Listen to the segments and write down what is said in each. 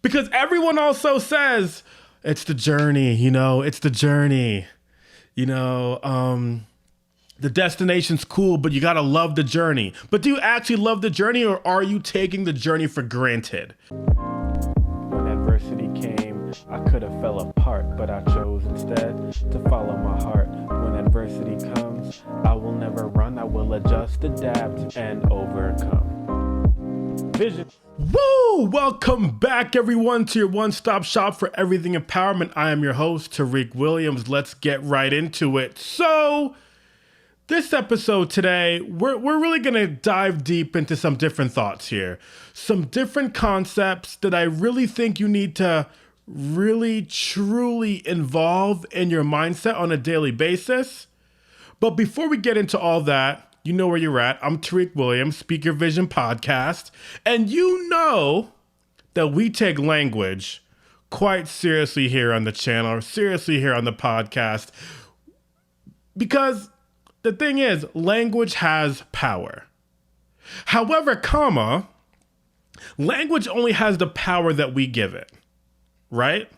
Because everyone also says it's the journey, it's the journey. The destination's cool, but you gotta love the journey. But do you actually love the journey, or are you taking the journey for granted? When adversity came, I could have fell apart, but I chose instead to follow my heart. When adversity comes, I will never run, I will adjust, adapt, and overcome. Vision. Woo! Welcome back, everyone, to your one-stop shop for everything empowerment. I am your host, Tariq Williams. Let's get right into it. So, this episode today, we're really going to dive deep into some different thoughts here. Some different concepts that I really think you need to really, truly involve in your mindset on a daily basis. But before we get into all that, you know where you're at. I'm Tariq Williams, Speak Your Vision podcast. And you know that we take language quite seriously here on the channel, or seriously here on the podcast. Because the thing is, language has power. However, language only has the power that we give it, right?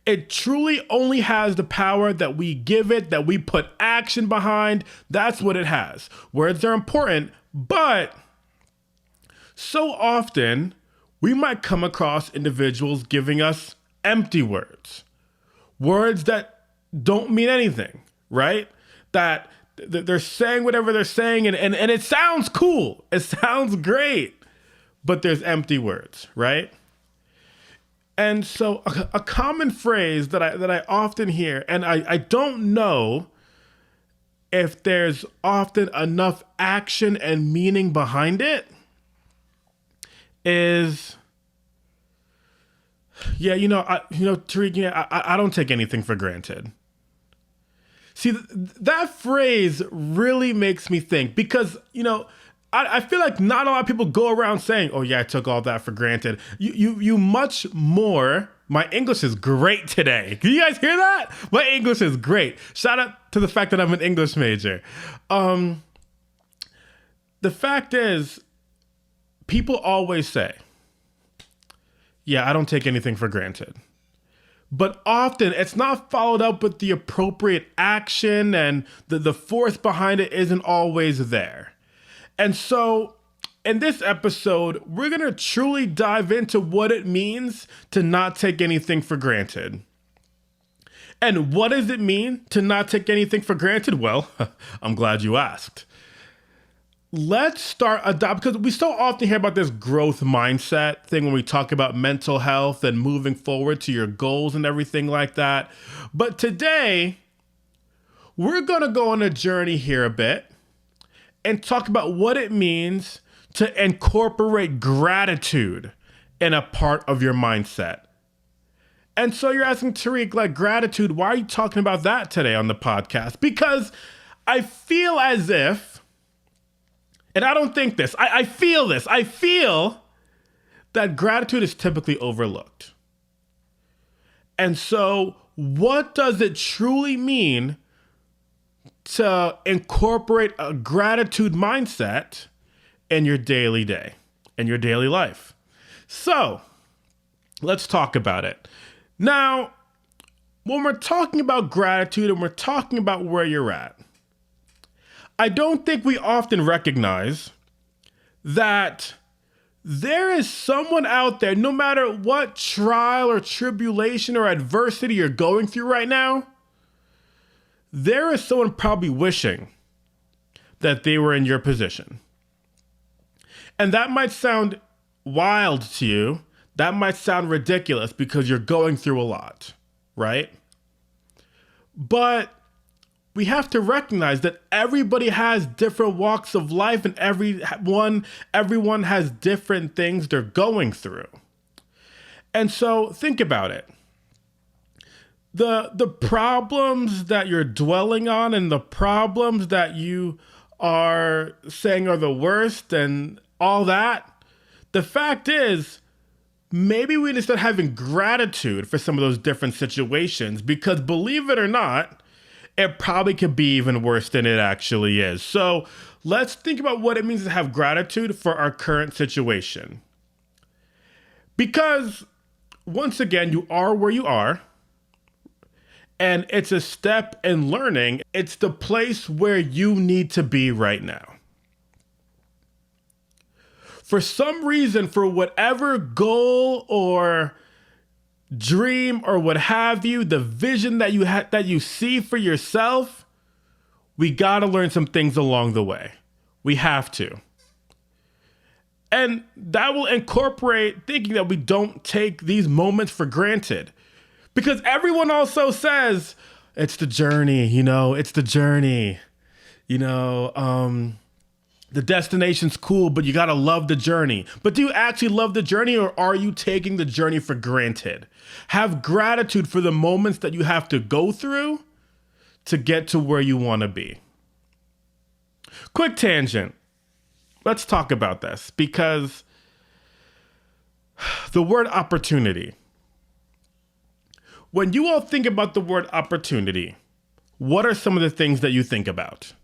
It truly only has the power that we give it, that we put action behind. That's what it has. Words are important, but so often we might come across individuals giving us empty words. Words that don't mean anything, right? That they're saying whatever they're saying and it sounds cool. It sounds great, but there's empty words, right? And so a common phrase that I often hear, and I don't know if there's often enough action and meaning behind it, is, Tariq, I don't take anything for granted. See, that phrase really makes me think because, I feel like not a lot of people go around saying, oh yeah, I took all that for granted. You much more. My English is great today. Can you guys hear that? My English is great. Shout out to the fact that I'm an English major. The fact is, people always say, yeah, I don't take anything for granted. But often it's not followed up with the appropriate action, and the force behind it isn't always there. And so in this episode, we're going to truly dive into what it means to not take anything for granted. And what does it mean to not take anything for granted? Well, I'm glad you asked. Let's start because we so often hear about this growth mindset thing when we talk about mental health and moving forward to your goals and everything like that. But today, we're going to go on a journey here a bit and talk about what it means to incorporate gratitude in a part of your mindset. And so you're asking, Tariq, like gratitude, why are you talking about that today on the podcast? Because I feel as if, and I don't think this, I feel this, I feel that gratitude is typically overlooked. And so what does it truly mean to incorporate a gratitude mindset in your daily day, in your daily life? So let's talk about it. Now, when we're talking about gratitude and we're talking about where you're at, I don't think we often recognize that there is someone out there, no matter what trial or tribulation or adversity you're going through right now, there is someone probably wishing that they were in your position. And that might sound wild to you. That might sound ridiculous because you're going through a lot, right? But we have to recognize that everybody has different walks of life and everyone has different things they're going through. And so think about it. The problems that you're dwelling on and the problems that you are saying are the worst and all that, the fact is, maybe we need to start having gratitude for some of those different situations, because believe it or not, it probably could be even worse than it actually is. So let's think about what it means to have gratitude for our current situation. Because once again, you are where you are. And it's a step in learning. It's the place where you need to be right now. For some reason, for whatever goal or dream or what have you, the vision that you see for yourself, we got to learn some things along the way. We have to. And that will incorporate thinking that we don't take these moments for granted. Because everyone also says, it's the journey, it's the journey. The destination's cool, but you gotta love the journey. But do you actually love the journey, or are you taking the journey for granted? Have gratitude for the moments that you have to go through to get to where you wanna be. Quick tangent. Let's talk about this, because the word opportunity. When you all think about the word opportunity, what are some of the things that you think about?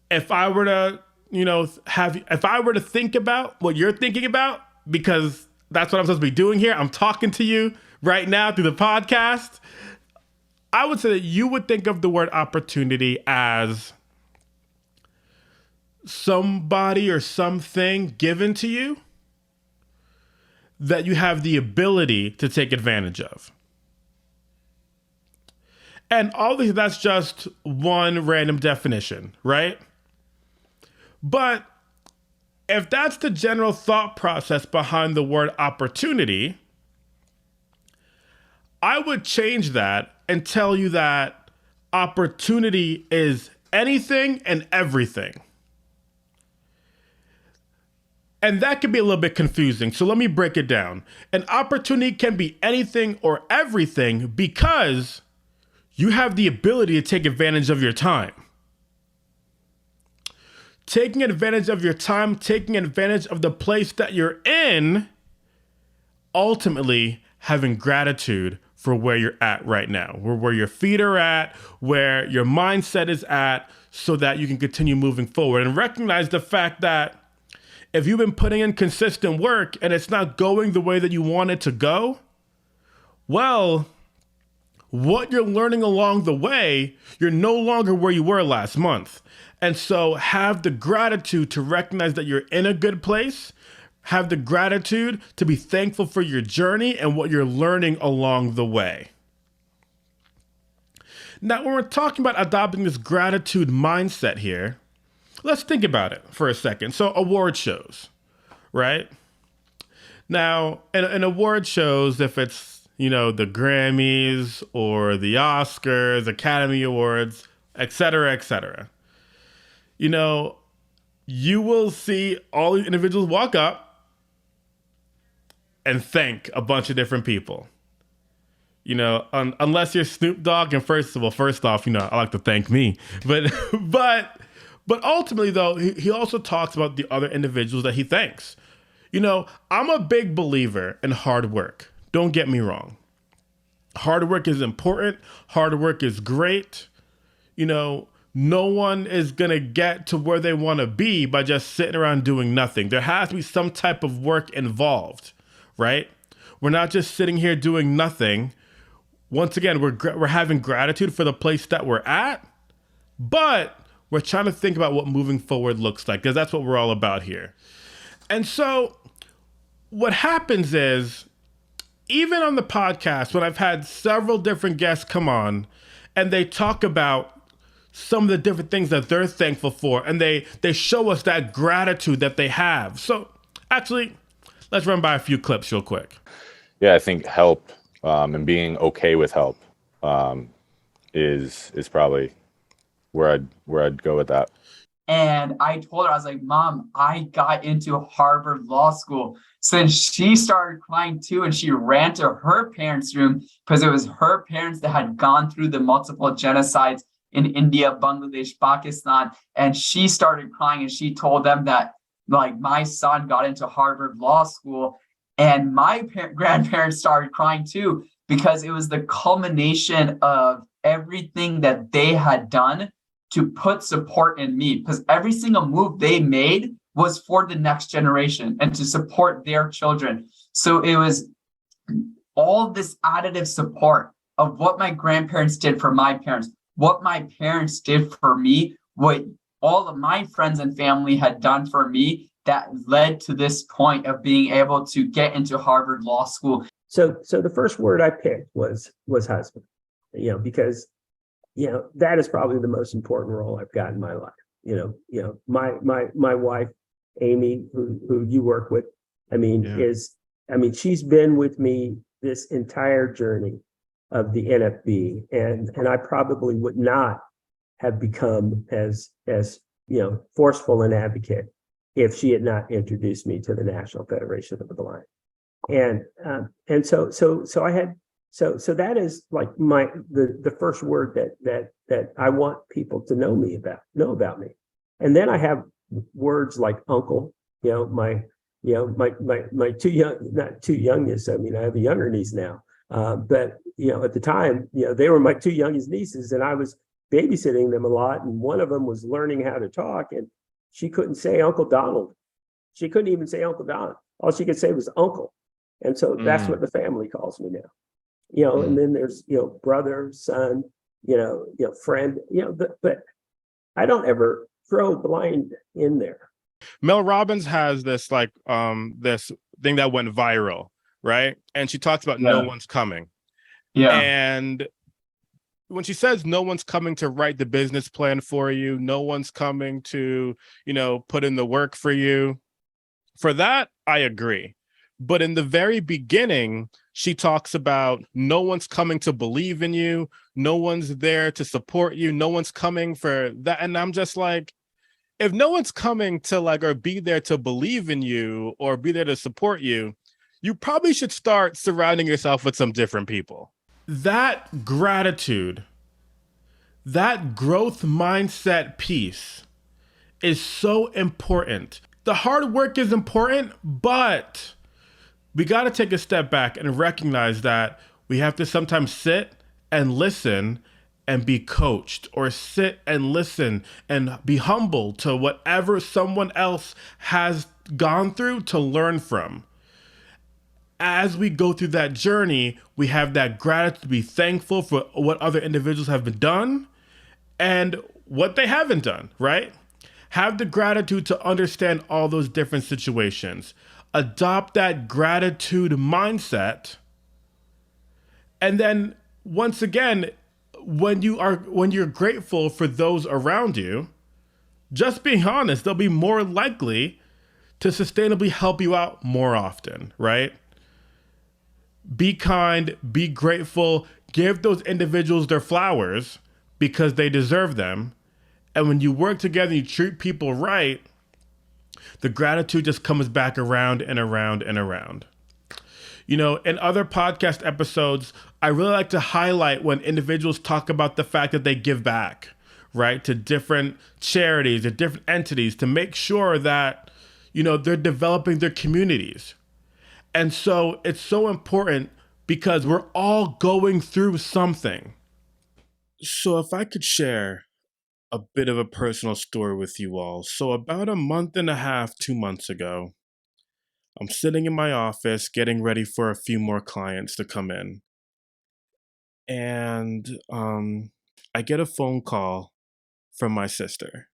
If I were to, if I were to think about what you're thinking about, because that's what I'm supposed to be doing here, I'm talking to you right now through the podcast, I would say that you would think of the word opportunity as somebody or something given to you that you have the ability to take advantage of. And obviously that's just one random definition, right? But if that's the general thought process behind the word opportunity, I would change that and tell you that opportunity is anything and everything. And that can be a little bit confusing. So let me break it down. An opportunity can be anything or everything because you have the ability to take advantage of your time. Taking advantage of your time, taking advantage of the place that you're in, ultimately having gratitude for where you're at right now, where your feet are at, where your mindset is at, so that you can continue moving forward and recognize the fact that if you've been putting in consistent work and it's not going the way that you want it to go, well, what you're learning along the way, you're no longer where you were last month. And so have the gratitude to recognize that you're in a good place. Have the gratitude to be thankful for your journey and what you're learning along the way. Now, when we're talking about adopting this gratitude mindset here, let's think about it for a second. So award shows, right? Now, in award shows, if it's, the Grammys or the Oscars, Academy Awards, et cetera, you will see all these individuals walk up and thank a bunch of different people. Unless you're Snoop Dogg, and first off, I like to thank me. But ultimately, though, he also talks about the other individuals that he thanks. I'm a big believer in hard work. Don't get me wrong. Hard work is important. Hard work is great. No one is going to get to where they want to be by just sitting around doing nothing. There has to be some type of work involved, right? We're not just sitting here doing nothing. Once again, we're having gratitude for the place that we're at, but we're trying to think about what moving forward looks like, because that's what we're all about here. And so what happens is, even on the podcast, when I've had several different guests come on and they talk about some of the different things that they're thankful for, and they show us that gratitude that they have. So actually, let's run by a few clips real quick. Yeah, I think help and being okay with help is probably where I'd go with that. And I told her, I was like, Mom, I got into Harvard Law School. So then she started crying too, and she ran to her parents' room because it was her parents that had gone through the multiple genocides in India, Bangladesh, Pakistan. And she started crying, and she told them that, like, my son got into Harvard Law School. And my grandparents started crying too, because it was the culmination of everything that they had done to put support in me, because every single move they made was for the next generation and to support their children. So it was all this additive support of what my grandparents did for my parents, what my parents did for me, what all of my friends and family had done for me that led to this point of being able to get into Harvard Law School. So the first word I picked was husband, because that is probably the most important role I've got in my life. My wife, Amy, who you work with, she's been with me this entire journey of the NFB, and I probably would not have become as forceful an advocate if she had not introduced me to the National Federation of the Blind. And so that is like the first word that I want people to know about me. And then I have words like uncle, my two not two youngest. I mean, I have a younger niece now. But at the time, they were my two youngest nieces, and I was babysitting them a lot. And one of them was learning how to talk, and she couldn't say Uncle Donald. She couldn't even say Uncle Donald. All she could say was uncle. And so that's what the family calls me now. And then there's, brother, son, friend, but I don't ever throw blind in there. Mel Robbins has this this thing that went viral, right? And she talks about no one's coming. Yeah. And when she says no one's coming to write the business plan for you, no one's coming to, put in the work for you. For that, I agree. But in the very beginning, she talks about no one's coming to believe in you. No one's there to support you. No one's coming for that. And I'm just like, if no one's coming to or be there to believe in you or be there to support you, you probably should start surrounding yourself with some different people. That gratitude, that growth mindset piece is so important. The hard work is important, but we got to take a step back and recognize that we have to sometimes sit and listen and be coached, or sit and listen and be humble to whatever someone else has gone through to learn from. As we go through that journey, we have that gratitude to be thankful for what other individuals have been done and what they haven't done, right? Have the gratitude to understand all those different situations. Adopt that gratitude mindset. And then once again, when you're grateful for those around you, just being honest, they'll be more likely to sustainably help you out more often, right? Be kind, be grateful, give those individuals their flowers because they deserve them. And when you work together and you treat people right, the gratitude just comes back around and around and around. In other podcast episodes, I really like to highlight when individuals talk about the fact that they give back, right, to different charities, to different entities, to make sure that, they're developing their communities. And so it's so important because we're all going through something. So if I could share a bit of a personal story with you all. So about a month and a half, 2 months ago, I'm sitting in my office getting ready for a few more clients to come in. And I get a phone call from my sister.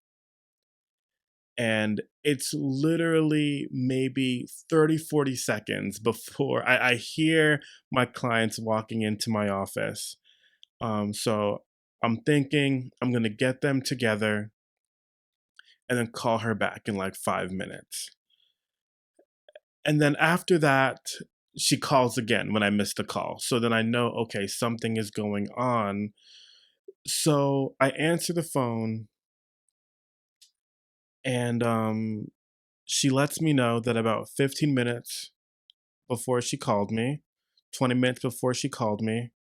And it's literally maybe 30, 40 seconds before I hear my clients walking into my office. So I'm thinking I'm going to get them together and then call her back in 5 minutes. And then after that, she calls again when I miss the call. So then I know, okay, something is going on. So I answer the phone and she lets me know that about 15 minutes before she called me, 20 minutes before she called me,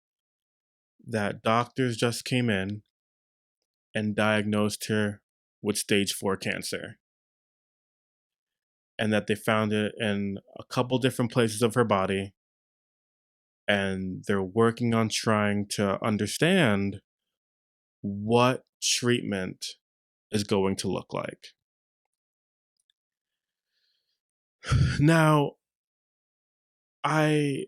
that doctors just came in and diagnosed her with stage 4 cancer. And that they found it in a couple different places of her body. And they're working on trying to understand what treatment is going to look like. Now, I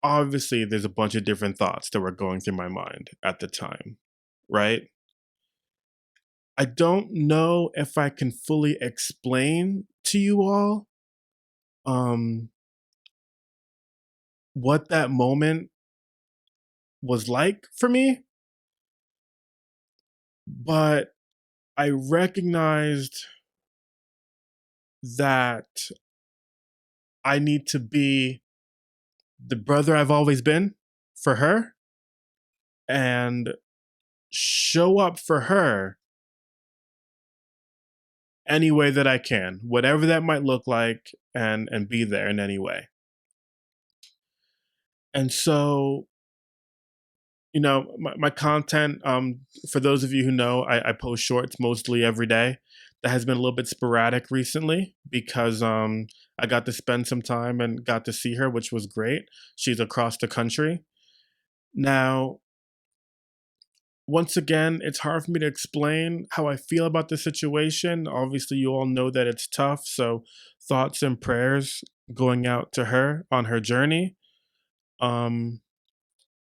obviously there's a bunch of different thoughts that were going through my mind at the time, right? I don't know if I can fully explain to you all um what that moment was like for me, but I recognized that I need to be the brother I've always been for her and show up for her any way that I can, whatever that might look like, and be there in any way. And so, my content, for those of you who know, I post shorts mostly every day. That has been a little bit sporadic recently because I got to spend some time and got to see her, which was great. She's across the country. Now, once again, it's hard for me to explain how I feel about the situation. Obviously, you all know that it's tough. So, thoughts and prayers going out to her on her journey. Um,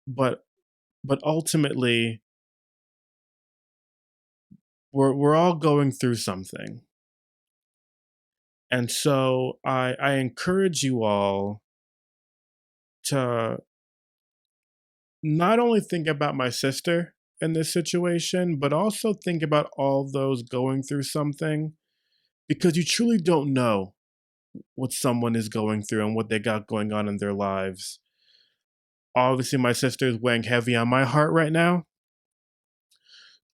but but ultimately, we're all going through something, and so I encourage you all to not only think about my sister in this situation, but also think about all those going through something because you truly don't know what someone is going through and what they got going on in their lives. Obviously, my sister is weighing heavy on my heart right now.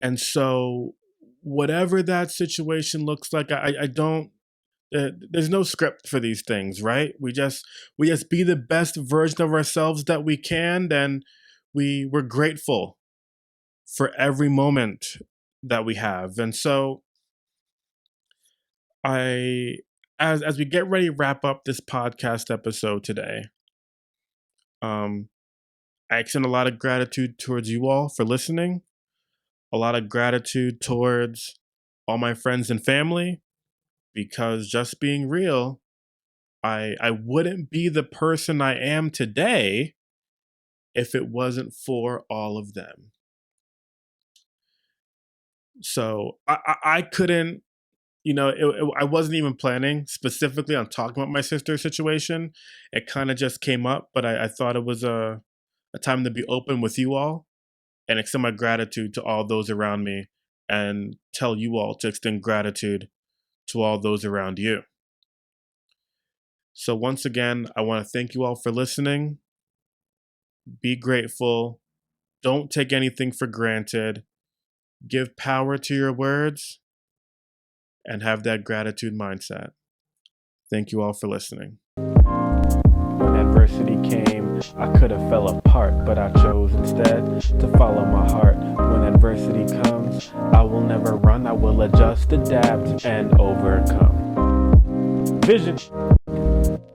And so, whatever that situation looks like, I don't, there's no script for these things, right? We just be the best version of ourselves that we can. And we're grateful for every moment that we have. And so, I, as we get ready to wrap up this podcast episode today, um, I extend a lot of gratitude towards you all for listening, a lot of gratitude towards all my friends and family, because just being real, I wouldn't be the person I am today if it wasn't for all of them. So I couldn't, I wasn't even planning specifically on talking about my sister's situation. It kind of just came up, but I thought it was a time to be open with you all and extend my gratitude to all those around me and tell you all to extend gratitude to all those around you. So, once again, I want to thank you all for listening. Be grateful. Don't take anything for granted. Give power to your words and have that gratitude mindset. Thank you all for listening. When adversity came, I could have fell apart, but I chose instead to follow my heart. When adversity comes, I will never run, I will adjust, adapt, and overcome. Vision.